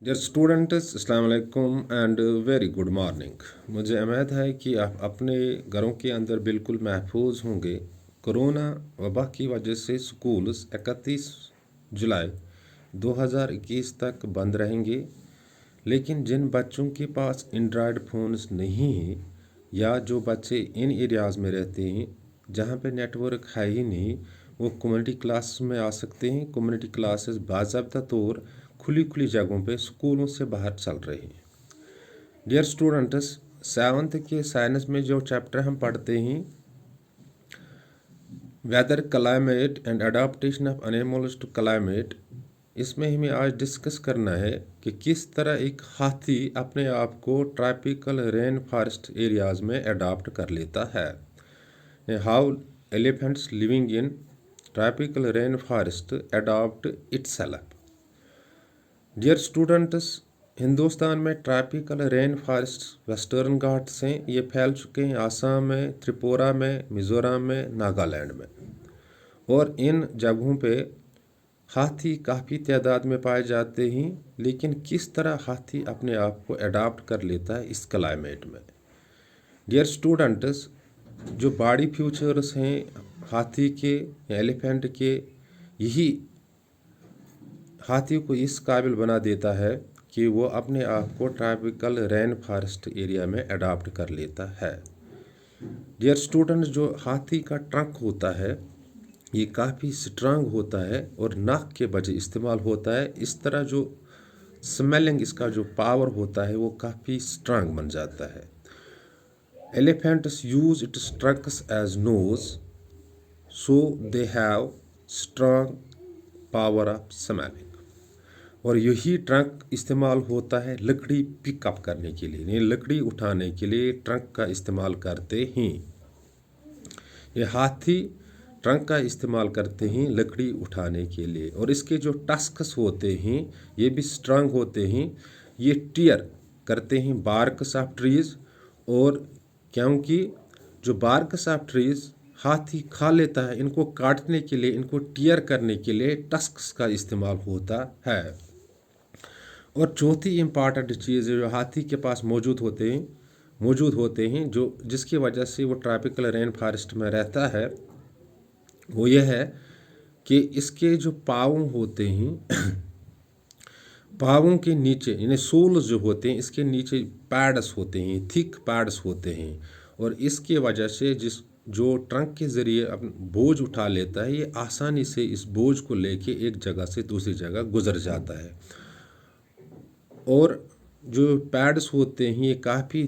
Dear students अस्सलाम वालेकुम and very good morning. मुझे उम्मीद है कि आप अपने घरों के अंदर बिल्कुल महफूज होंगे। कोरोना वबा की वजह से स्कूल्स 31 जुलाई 2021 तक बंद रहेंगे, लेकिन जिन बच्चों के पास एंड्रॉयड फ़ोन्स नहीं हैं या जो बच्चे इन एरियाज़ में रहते हैं जहाँ पे नेटवर्क है ही नहीं, वो कम्युनिटी क्लासेस में आ सकते हैं। कम्युनिटी क्लासेस बाज़ाब्ता तौर खुली जगहों पे स्कूलों से बाहर चल रही हैं। डियर स्टूडेंट्स, सेवन्थ के साइंस में जो चैप्टर हम पढ़ते हैं, weather, climate and adaptation of animals to climate, इसमें हमें आज डिस्कस करना है कि किस तरह एक हाथी अपने आप को ट्रॉपिकल रेन फॉरेस्ट एरियाज़ में अडाप्ट कर लेता है। How elephants living in tropical rain forest adapt itself. Dear students, Hindustan में tropical rain forest western Ghats हैं। ये फैल चुके हैं आसाम में, त्रिपुरा में, मिज़ोरम में, नागालैंड में, और इन जगहों पे हाथी काफ़ी तादाद में पाए जाते हैं। लेकिन किस तरह हाथी अपने आप को अडाप्ट कर लेता है इस क्लाइमेट में। डियर स्टूडेंट्स, जो बॉडी फीचर्स हैं हाथी के, एलिफेंट के, यही हाथी को इस काबिल बना देता है कि वो अपने आप को ट्रॉपिकल रेन फॉरेस्ट एरिया में अडाप्ट कर लेता है। डियर स्टूडेंट्स, जो हाथी का ट्रंक होता है ये काफ़ी स्ट्रांग होता है और नाक के बजाय इस्तेमाल होता है। इस तरह जो स्मेलिंग इसका जो पावर होता है वो काफ़ी स्ट्रांग बन जाता है। Elephants use its trunks as nose, so they have strong power of smelling. और यही ट्रंक इस्तेमाल होता है लकड़ी पिकअप करने के लिए, यानी लकड़ी उठाने के लिए ट्रंक का इस्तेमाल करते हैं। ये हाथी ट्रंक का इस्तेमाल करते हैं लकड़ी उठाने के लिए। और इसके जो टस्क्स होते हैं ये भी स्ट्रांग होते हैं। ये टियर करते हैं बार्क्स ऑफ ट्रीज़, और क्योंकि जो बार्क्स ऑफ ट्रीज़ हाथी खा लेता है, इनको काटने के लिए, इनको टियर करने के लिए टस्क्स का इस्तेमाल होता है। और चौथी इम्पॉर्टेंट चीज़ जो हाथी के पास मौजूद होते हैं जो जिसकी वजह से वो ट्रॉपिकल रेन फॉरेस्ट में रहता है, वो ये है कि इसके जो पाँव होते हैं पाँवों के नीचे यानी सोल्स जो होते हैं इसके नीचे पैड्स होते हैं, थिक पैड्स होते हैं। और इसके वजह से जो ट्रंक के ज़रिए अपन बोझ उठा लेता है, ये आसानी से इस बोझ को लेके एक जगह से दूसरी जगह गुजर जाता है। और जो पैड्स होते हैं ये काफ़ी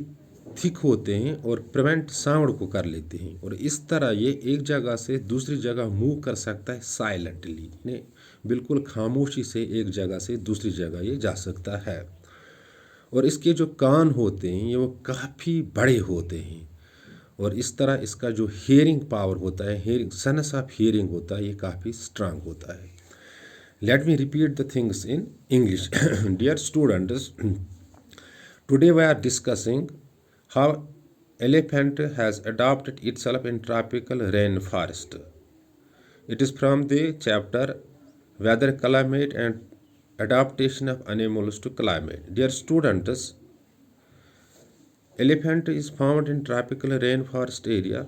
थिक होते हैं और प्रिवेंट साउंड को कर लेते हैं, और इस तरह ये एक जगह से दूसरी जगह मूव कर सकता है साइलेंटली, ने बिल्कुल खामोशी से एक जगह से दूसरी जगह ये जा सकता है। और इसके जो कान होते हैं ये वो काफ़ी बड़े होते हैं, और इस तरह इसका जो हियरिंग पावर होता है, हियरिंग सेंस ऑफ हियरिंग होता है, ये काफ़ी स्ट्रांग होता है। Let me repeat the things in English. Dear students, today we are discussing how elephant has adapted itself in tropical rainforest. It is from the chapter Weather, Climate and Adaptation of Animals to Climate. Dear students, elephant is found in tropical rainforest area.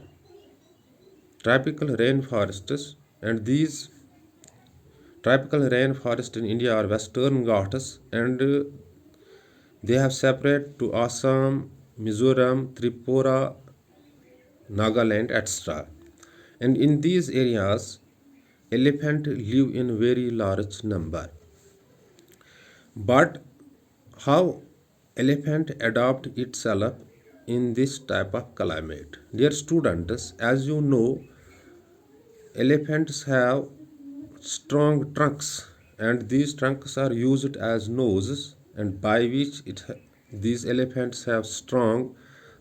Tropical rainforests, and these tropical rainforest in India are Western Ghats, and they have separate to Assam, Mizoram, Tripura, Nagaland, etc. And in these areas, elephant live in very large number. But how elephant adapt itself in this type of climate? Dear students, as you know, elephants have strong trunks, and these trunks are used as noses, and by which these elephants have strong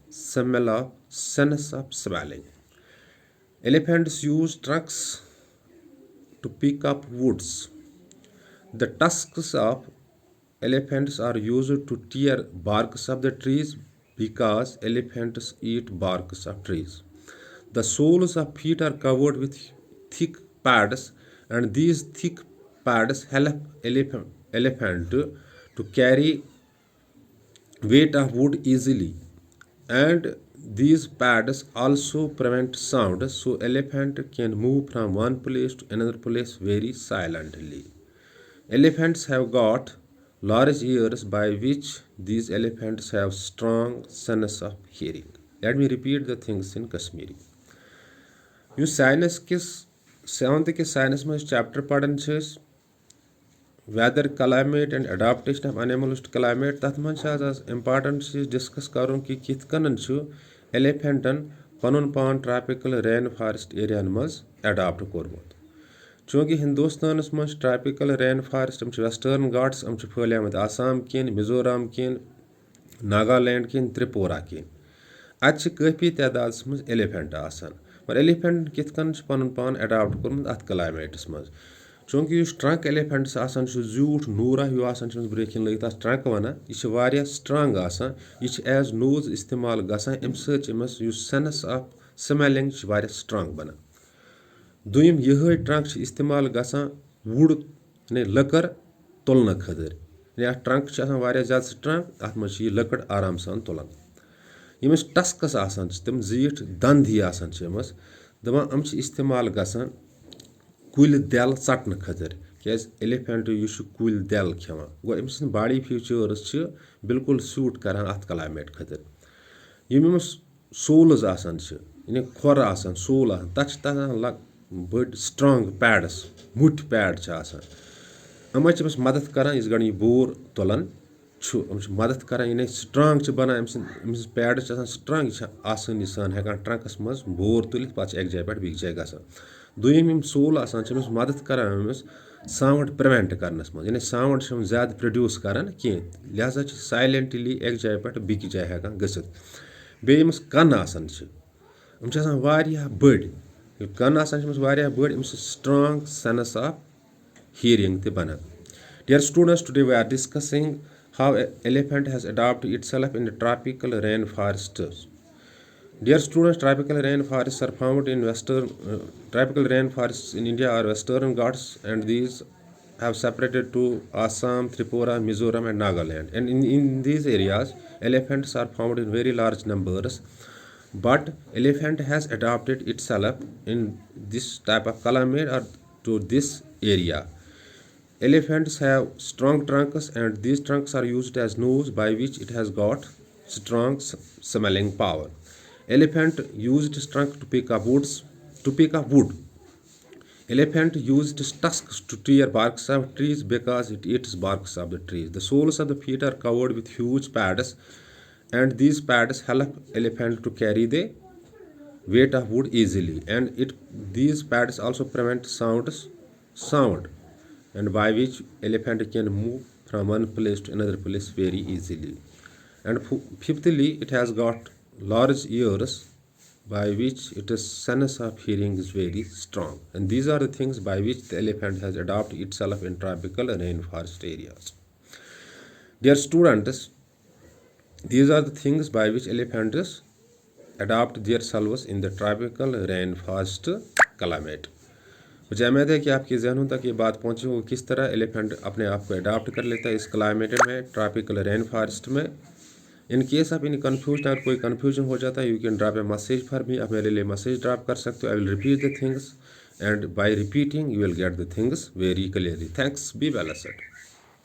sense of smelling. Elephants use trunks to pick up woods. The tusks of elephants are used to tear barks of the trees because elephants eat barks of trees. The soles of feet are covered with thick pads, and these thick pads help elephant to carry weight of wood easily, and these pads also prevent sound, so elephant can move from one place to another place very silently. Elephants have got large ears by which these elephants have strong sense of hearing. Let me repeat the things in Kashmiri. یُس science کِس 7th کِس science منٛز chapter پران چھِ أسۍ weather climate and adaptation of animals to climate تَتھ منٛز چھِ آز امپارٹنٹ چیٖز ڈسکس کرُن کہِ کِتھ کٔنن چھُ ایلیفنٹن پنُن پان ٹراپیکل رین فارسٹ ایریاہن منٛز اڈاپٹ کوٚرمُت. چوٗنٛکہِ ہندوستانس منٛز چھِ ٹراپیکل رین فارسٹ یِم چھِ ویسٹٲرن گاٹس یِم چھِ پھہلیمٕتۍ آسام کِنۍ میزورام کِنۍ ناگالینڈ کِنۍ ترٛپوٗرا کِنۍ. اتہِ چھِ کٲفی تعدادس منٛز ایلیفنٹ آسان مگر ایلیفنٹ کِتھ کٔنۍ چھُ پنُن پان اڈاپٹ کوٚرمُت اتھ کلایمیٹس منٛز. چوٗنٛکہِ یُس ٹرنک ایلیفنٹس آسان چھُ زیوٗٹھ نوٗرا ہیوٗ آسان چھِ برٛونٛہہ لٲگِتھ اتھ ٹرنک ونان یہِ چھِ واریاہ سٹرانگ آسان. یہِ چھِ ایز نوز استعمال گژھان امہِ سۭتۍ چھِ أمِس یُس سینس آف سمیلنگ چھِ واریاہ سٹرانگ بنان. دوٚیِم یِہے ٹرنک چھِ استعمال گژھان وُڈ یعنی لٔکٕر تُلنہٕ خٲطرٕ. یعنی اتھ ٹرنک چھِ آسان واریاہ زیادٕ سٹرانگ اتھ منٛز چھِ یہِ لٔکٕر آرام سان تُلان. ییٚمِس ٹسکس آسان چھِ تِم زیٖٹھ دند ہی آسان چھِ أمِس دپان یِم چھِ استعمال گژھان کُلۍ دٮ۪ل ژٹنہٕ خٲطرٕ کیازِ ایلیفنٹ یُس چھُ کُلۍ دٮ۪ل کھٮ۪وان گوٚو أمۍ سٕنٛدۍ باڈی فیٖچٲرٕس چھِ بالکُل سیوٗٹ کران اتھ کلایمیٹ خٲطرٕ. یِم أمِس سولٕز آسان چھِ یعنی کھۄر آسان سول آسان تتھ چھِ آسان بٔڑۍ سٹرانگ پیڈس مُٹھۍ پیڈ چھِ آسان. یِمے چھِ أمِس مدد کران یِژ گٔڑۍ یہِ بور تُلان چھُ یِم چھِ مدد کران یعنی سٹرانگ چھِ بنان أمۍ سٕنٛدۍ پیڈس چھِ آسان سٹرانگ یہِ چھِ آسٲنی سان ہٮ۪کان ٹرنکس منٛز بور تُلِتھ پتہٕ چھِ اکہِ جایہِ پٮ۪ٹھ بیٚیہِ جایہِ گژھان. دوٚیِم یِم سول آسان چھِ أمِس مدد کران أمِس ساوُنٛڈ پرٛوینٹ کرنس منٛز یعنی ساوُنٛڈ چھِ یِم زیادٕ پرٛوڈیوٗس کران کینٛہہ لہذا چھِ سایلنٹلی اکہِ جایہِ پٮ۪ٹھ بیٚکہِ جایہِ ہٮ۪کان گٔژھِتھ. بیٚیہِ ییٚمِس کن آسان چھِ یِم چھِ آسان واریاہ بٔڑۍ ییٚلہِ کن آسان چھِ أمِس واریاہ بٔڑۍ أمِس چھِ سٹرانگ سینس آف ہیرنگ تہِ بنان. Dear students, today we are discussing how an elephant has adapted itself in the tropical rainforests. Dear students, tropical rainforests are found in tropical rainforests in India or Western Ghats, and these have separated to Assam, Tripura, Mizoram, and Nagaland. And in these areas, elephants are found in very large numbers. But elephant has adapted itself in this type of climate or to this area. Elephants have strong trunks, and these trunks are used as nose by which it has got strong smelling power. Elephant used its trunk to pick up wood. Elephant used its tusks to tear barks of trees because it eats barks of the trees. The soles of the feet are covered with huge pads, and these pads help elephant to carry the weight of wood easily. And these pads also prevent sound, and by which elephant can move from one place to another place very easily. And fifthly, it has got large ears by which its sense of hearing is very strong. And these are the things by which the elephant has adapted itself in tropical rainforest areas. Dear students, these are the things by which elephants adapt themselves in the tropical rainforest climate. मुझे उम्मीद है कि आपके जहनों तक ये बात पहुंची हो किस तरह एलिफेंट अपने आप को अडॉप्ट कर लेता है इस क्लाइमेट में ट्रॉपिकल रेन फॉरेस्ट में. In case of any confusion अगर कोई कन्फ्यूजन हो जाता है you can drop A message for me. आप मेरे लिए मैसेज ड्रॉप कर सकते हो. I will repeat the things and bye repeating you will get the things very clearly. Thanks. Be well said.